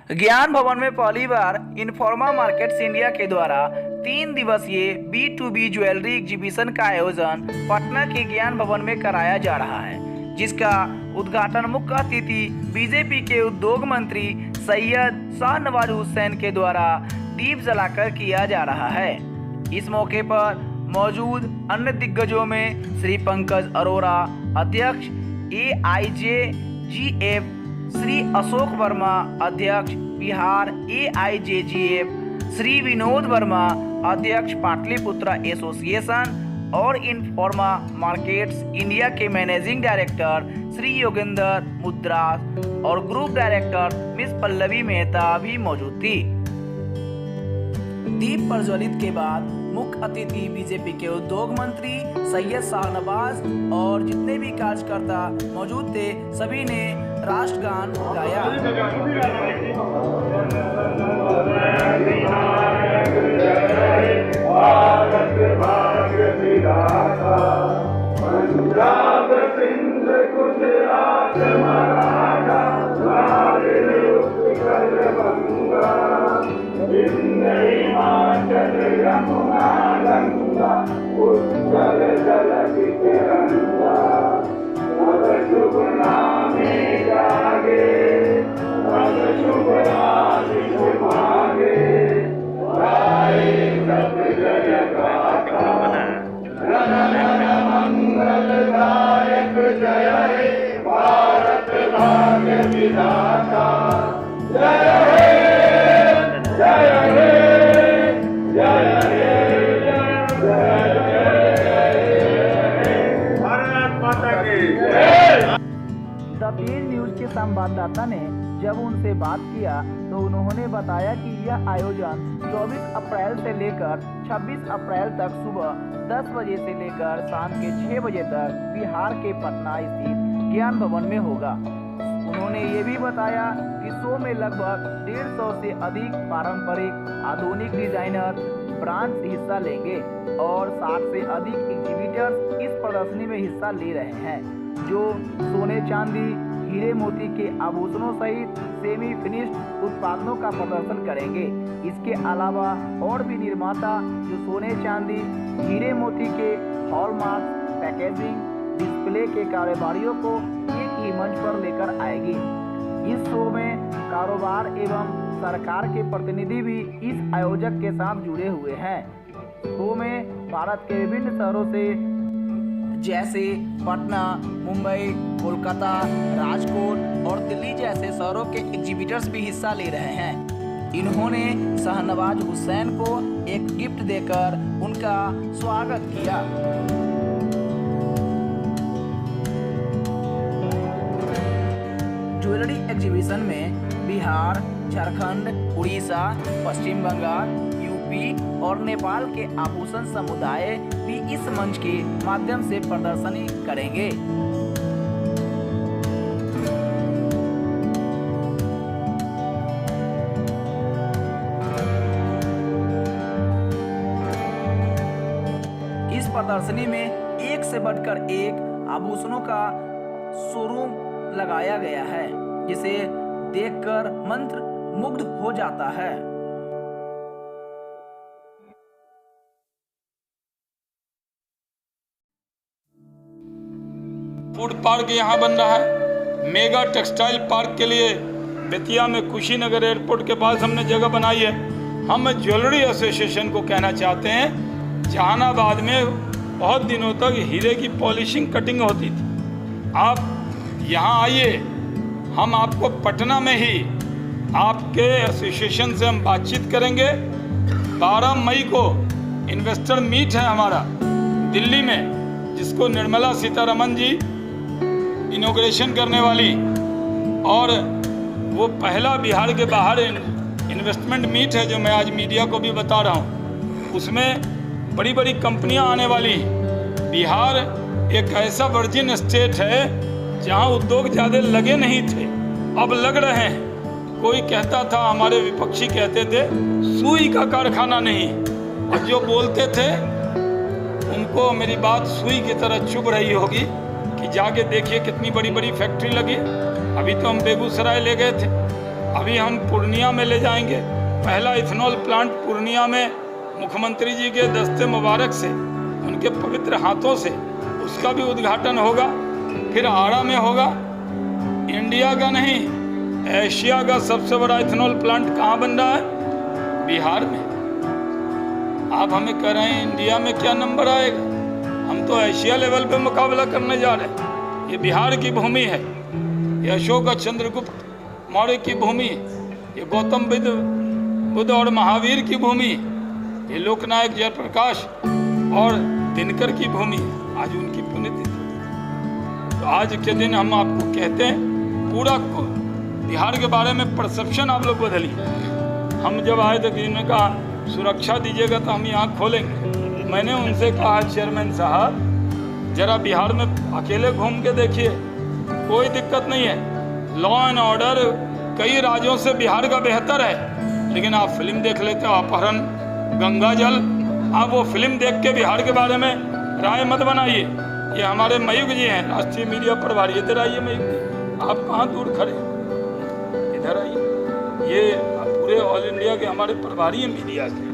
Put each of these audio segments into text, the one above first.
ज्ञान भवन में पहली बार इन्फॉर्मा मार्केट्स इंडिया के द्वारा 3 दिवसीय B2B ज्वेलरी एग्जीबिशन का आयोजन पटना के ज्ञान भवन में कराया जा रहा है, जिसका उद्घाटन मुख्य अतिथि बीजेपी के उद्योग मंत्री सैयद शाहनवाज हुसैन के द्वारा दीप जलाकर किया जा रहा है। इस मौके पर मौजूद अन्य दिग्गजों में श्री पंकज अरोरा, अध्यक्ष AIJGF, श्री अशोक वर्मा, अध्यक्ष बिहार AIJGF, श्री विनोद वर्मा, अध्यक्ष पाटलिपुत्रा एसोसिएशन और इन्फॉर्मा मार्केट्स इंडिया के मैनेजिंग डायरेक्टर श्री योगेंद्र मुद्रास और group director miss Pallavi Mehta भी मौजूद थी। दीप प्रज्वलित के बाद मुख्य अतिथि बीजेपी के उद्योग मंत्री सैयद शाहनवाज और जितने भी कार्यकर्ता मौजूद थे सभी ने राष्ट्रगान गाया। द तेज न्यूज के संवाददाता ने जब उनसे बात किया तो उन्होंने बताया कि यह आयोजन 24 अप्रैल से लेकर 26 अप्रैल तक सुबह 10 बजे से लेकर शाम के 6 बजे तक बिहार के पटना स्थित ज्ञान भवन में होगा। उन्होंने ये भी बताया कि शो में लगभग 150 से अधिक पारंपरिक आधुनिक डिजाइनर ब्रांड्स हिस्सा लेंगे और 60 से अधिक एग्जीबिटर्स इस प्रदर्शनी में हिस्सा ले रहे हैं, जो सोने चांदी हीरे मोती के आभूषणों सहित सेमी फिनिश्ड उत्पादों का प्रदर्शन करेंगे। इसके अलावा और भी निर्माता जो सोने चांदी हीरे मोती के हॉलमार्क पैकेजिंग डिस्प्ले के कारोबारियों को एक ही मंच पर लेकर आएगी। इस शो में कारोबार एवं सरकार के प्रतिनिधि भी इस आयोजक के साथ जुड़े हुए हैं। शो में भारत के विभिन्न शहरों से जैसे पटना, मुंबई, कोलकाता, राजकोट और दिल्ली जैसे शहरों के एग्जीबिटर्स भी हिस्सा ले रहे हैं। इन्होंने शाहनवाज हुसैन को एक गिफ्ट देकर उनका स्वागत किया। ज्वेलरी एग्जीबिशन में बिहार, झारखंड, उड़ीसा, पश्चिम बंगाल, यूपी और नेपाल के आभूषण समुदाय भी इस मंच के माध्यम से प्रदर्शनी करेंगे। इस प्रदर्शनी में एक से बढ़कर एक आभूषणों का शोरूम लगाया गया है, जिसे देखकर मंत्र मुग्ध हो जाता है। फूड पार्क यहाँ बन रहा है। मेगा टेक्सटाइल पार्क के लिए बेतिया में कुशीनगर एयरपोर्ट के पास हमने जगह बनाई है। हम ज्वेलरी एसोसिएशन को कहना चाहते हैं, जहानाबाद में बहुत दिनों तक हीरे की पॉलिशिंग कटिंग होती थी। आप यहाँ आइए, हम आपको पटना में ही आपके एसोसिएशन से हम बातचीत करेंगे। 12 मई को इन्वेस्टर मीट है हमारा दिल्ली में, जिसको निर्मला सीतारमन जी इनॉग्रेशन करने वाली, और वो पहला बिहार के बाहर इन्वेस्टमेंट मीट है जो मैं आज मीडिया को भी बता रहा हूँ। उसमें बड़ी बड़ी कंपनियाँ आने वाली। बिहार एक ऐसा वर्जिन स्टेट है जहाँ उद्योग ज़्यादा लगे नहीं थे, अब लग रहे हैं। कोई कहता था, हमारे विपक्षी कहते थे सुई का कारखाना नहीं, और जो बोलते थे उनको मेरी बात सुई की तरह चुभ रही होगी कि जाके देखिए कितनी बड़ी बड़ी फैक्ट्री लगी। अभी तो हम बेगूसराय ले गए थे, अभी हम पूर्णिया में ले जाएंगे। पहला इथेनॉल प्लांट पूर्णिया में मुख्यमंत्री जी के दस्ते मुबारक से, उनके पवित्र हाथों से उसका भी उद्घाटन होगा। फिर आरा में होगा। इंडिया का नहीं, एशिया का सबसे बड़ा इथेनॉल प्लांट कहाँ बन रहा है? बिहार में। आप हमें कह रहे हैं इंडिया में क्या नंबर आएगा? हम तो एशिया लेवल पे मुकाबला करने जा रहे हैं। ये बिहार की भूमि है, ये अशोक चंद्रगुप्त मौर्य की भूमि है, ये गौतम बुद्ध और महावीर की भूमि है, ये लोकनायक जयप्रकाश और दिनकर की भूमि है। आज उनकी पुण्यतिथि। तो आज के दिन हम आपको कहते हैं, पूरा बिहार के बारे में परसेप्शन आप लोग बदलिए। हम जब आए थे कि इन्होंने कहा सुरक्षा दीजिएगा तो हम यहाँ खोलेंगे। मैंने उनसे कहा चेयरमैन साहब जरा बिहार में अकेले घूम के देखिए, कोई दिक्कत नहीं है। लॉ एंड ऑर्डर कई राज्यों से बिहार का बेहतर है, लेकिन आप फिल्म देख लेते हो, अपहरण, गंगा जल। आप वो फिल्म देख के बिहार के बारे में राय मत बनाइए। ये हमारे मयूख जी हैं, राष्ट्रीय मीडिया प्रभारी। इधर आइए मयूख जी, आप कहाँ दूर खड़े, इधर आइए। ये पूरे ऑल इंडिया के हमारे प्रभारी हैं मीडिया के,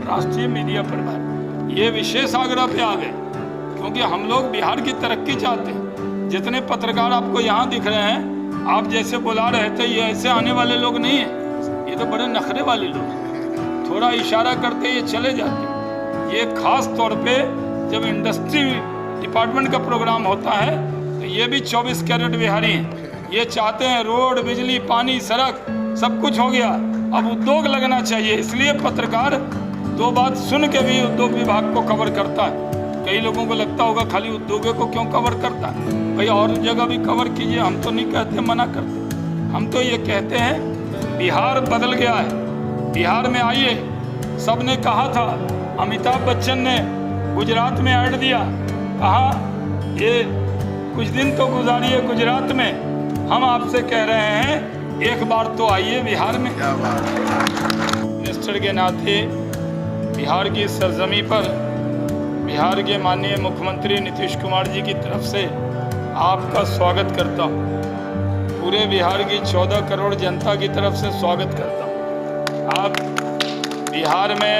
राष्ट्रीय मीडिया प्रभारी। ये विशेष आग्रह पे आ गए क्योंकि हम लोग बिहार की तरक्की चाहते हैं। जितने पत्रकार आपको यहाँ दिख रहे हैं, आप जैसे बुला रहे थे, ये ऐसे आने वाले लोग नहीं हैं। ये तो बड़े नखरे वाले लोग हैं, थोड़ा इशारा करते ये चले जाते। ये खास तौर पे जब इंडस्ट्री डिपार्टमेंट का प्रोग्राम होता है तो ये भी 24 कैरेट बिहारी हैं। ये चाहते हैं रोड, बिजली, पानी, सड़क सब कुछ हो गया, अब उद्योग लगना चाहिए। इसलिए पत्रकार दो बात सुन के भी उद्योग विभाग को कवर करता है। कई लोगों को लगता होगा खाली उद्योगों को क्यों कवर करता है, भाई और जगह भी कवर कीजिए। हम तो नहीं कहते, मना करते। हम तो ये कहते हैं बिहार बदल गया है, बिहार में आइए। सब ने कहा था, अमिताभ बच्चन ने गुजरात में ऐड दिया, कहा ये कुछ दिन तो गुजारिए गुजरात में। हम आपसे कह रहे हैं एक बार तो आइए बिहार में। मिनिस्टर के नाते बिहार की सरजमी पर बिहार के माननीय मुख्यमंत्री नीतीश कुमार जी की तरफ से आपका स्वागत करता हूँ। पूरे बिहार की 14 करोड़ जनता की तरफ से स्वागत करता हूँ। आप बिहार में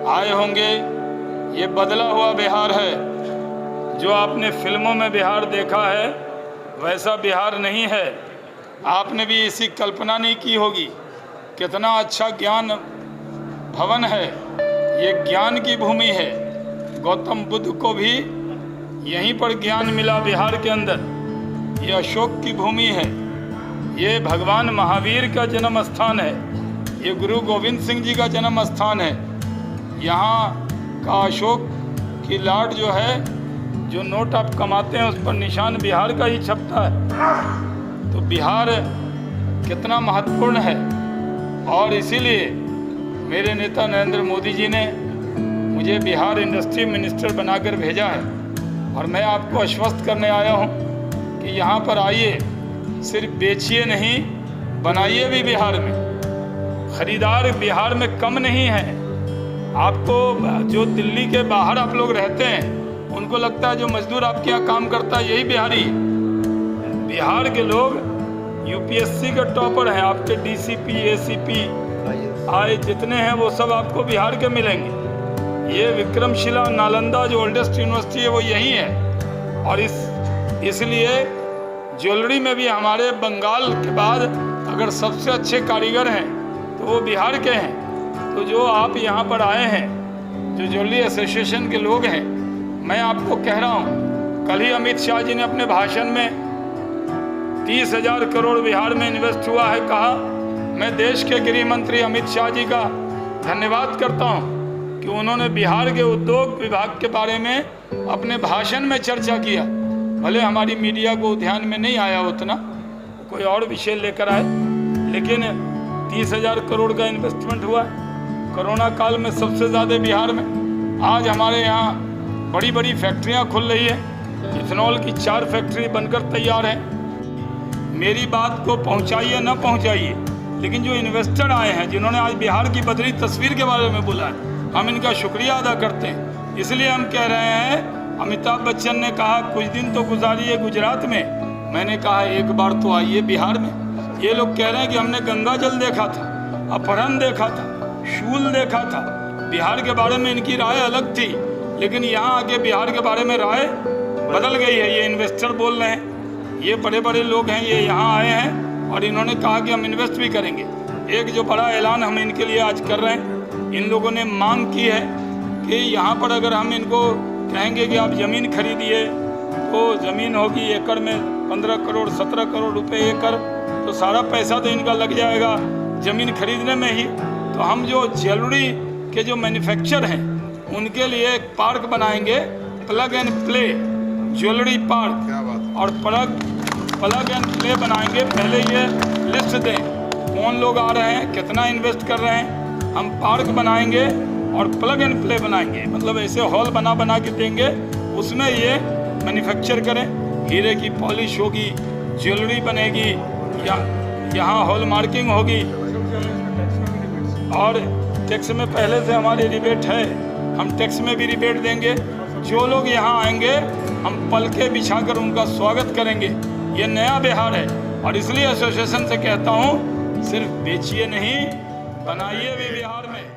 आए होंगे, ये बदला हुआ बिहार है। जो आपने फिल्मों में बिहार देखा है वैसा बिहार नहीं है। आपने भी इसी कल्पना नहीं की होगी। कितना अच्छा ज्ञान भवन है, ये ज्ञान की भूमि है। गौतम बुद्ध को भी यहीं पर ज्ञान मिला बिहार के अंदर। ये अशोक की भूमि है, ये भगवान महावीर का जन्म स्थान है, ये गुरु गोविंद सिंह जी का जन्म स्थान है। यहाँ का अशोक की लाट जो है, जो नोट आप कमाते हैं उस पर निशान बिहार का ही छपता है। तो बिहार कितना महत्वपूर्ण है। और इसीलिए मेरे नेता नरेंद्र मोदी जी ने मुझे बिहार इंडस्ट्री मिनिस्टर बनाकर भेजा है। और मैं आपको आश्वस्त करने आया हूँ कि यहाँ पर आइए, सिर्फ बेचिए नहीं, बनाइए भी बिहार में। खरीदार बिहार में कम नहीं है। आपको जो दिल्ली के बाहर आप लोग रहते हैं उनको लगता है जो मजदूर आपके यहाँ काम करता है यही बिहारी है। बिहार के लोग यूपीएससी के टॉपर हैं। आपके डीसीपी, एसीपी आए जितने हैं वो सब आपको बिहार के मिलेंगे। ये विक्रमशिला नालंदा जो ओल्डेस्ट यूनिवर्सिटी है वो यही है। और इसलिए ज्वेलरी में भी हमारे बंगाल के बाद अगर सबसे अच्छे कारीगर हैं तो वो बिहार के हैं। तो जो आप यहाँ पर आए हैं, जो ज्वेलरी एसोसिएशन के लोग हैं, मैं आपको कह रहा हूँ, कल ही अमित शाह जी ने अपने भाषण में 30,000 करोड़ बिहार में इन्वेस्ट हुआ है कहा। मैं देश के गृह मंत्री अमित शाह जी का धन्यवाद करता हूँ कि उन्होंने बिहार के उद्योग विभाग के बारे में अपने भाषण में चर्चा किया। भले हमारी मीडिया को ध्यान में नहीं आया उतना, कोई और विषय लेकर आए, लेकिन 30,000 करोड़ का इन्वेस्टमेंट हुआ कोरोना काल में सबसे ज़्यादा बिहार में। आज हमारे यहाँ बड़ी बड़ी फैक्ट्रियाँ खुल रही है। इथेनॉल की 4 फैक्ट्री बनकर तैयार हैं। मेरी बात को पहुँचाइए न पहुँचाइए, लेकिन जो इन्वेस्टर आए हैं, जिन्होंने आज बिहार की बदली तस्वीर के बारे में बोला है, हम इनका शुक्रिया अदा करते हैं। इसलिए हम कह रहे हैं, अमिताभ बच्चन ने कहा कुछ दिन तो गुजारिए गुजरात में, मैंने कहा एक बार तो आइए बिहार में। ये लोग कह रहे हैं कि हमने गंगा जल देखा था, अपहरण देखा था, शूल देखा था। बिहार के बारे में इनकी राय अलग थी, लेकिन यहाँ आके बिहार के बारे में राय बदल गई है। ये इन्वेस्टर बोल रहे हैं, ये बड़े बड़े लोग हैं, ये यहाँ आए हैं और इन्होंने कहा कि हम इन्वेस्ट भी करेंगे। एक जो बड़ा ऐलान हम इनके लिए आज कर रहे हैं, इन लोगों ने मांग की है कि यहाँ पर अगर हम इनको कहेंगे कि आप ज़मीन खरीदिए तो ज़मीन होगी एकड़ में 15 करोड़ 17 करोड़ रुपए एकड़, तो सारा पैसा तो इनका लग जाएगा ज़मीन खरीदने में ही। तो हम जो ज्वेलरी के जो मैन्युफैक्चर हैं उनके लिए एक पार्क बनाएंगे, plug and play jewellery park, और प्लग एंड प्ले बनाएंगे। पहले ये लिस्ट दें कौन लोग आ रहे हैं, कितना इन्वेस्ट कर रहे हैं। हम पार्क बनाएंगे और प्लग एंड प्ले बनाएंगे, मतलब ऐसे हॉल बना के देंगे, उसमें ये मैन्युफैक्चर करें। हीरे की पॉलिश होगी, ज्वेलरी बनेगी, यहाँ हॉल मार्किंग होगी, और टैक्स में पहले से हमारी रिबेट है, हम टैक्स में भी रिबेट देंगे। जो लोग यहाँ आएंगे हम पलके बिछाकर उनका स्वागत करेंगे। ये नया बिहार है और इसलिए एसोसिएशन से कहता हूँ सिर्फ बेचिए नहीं, बनाइए भी बिहार में।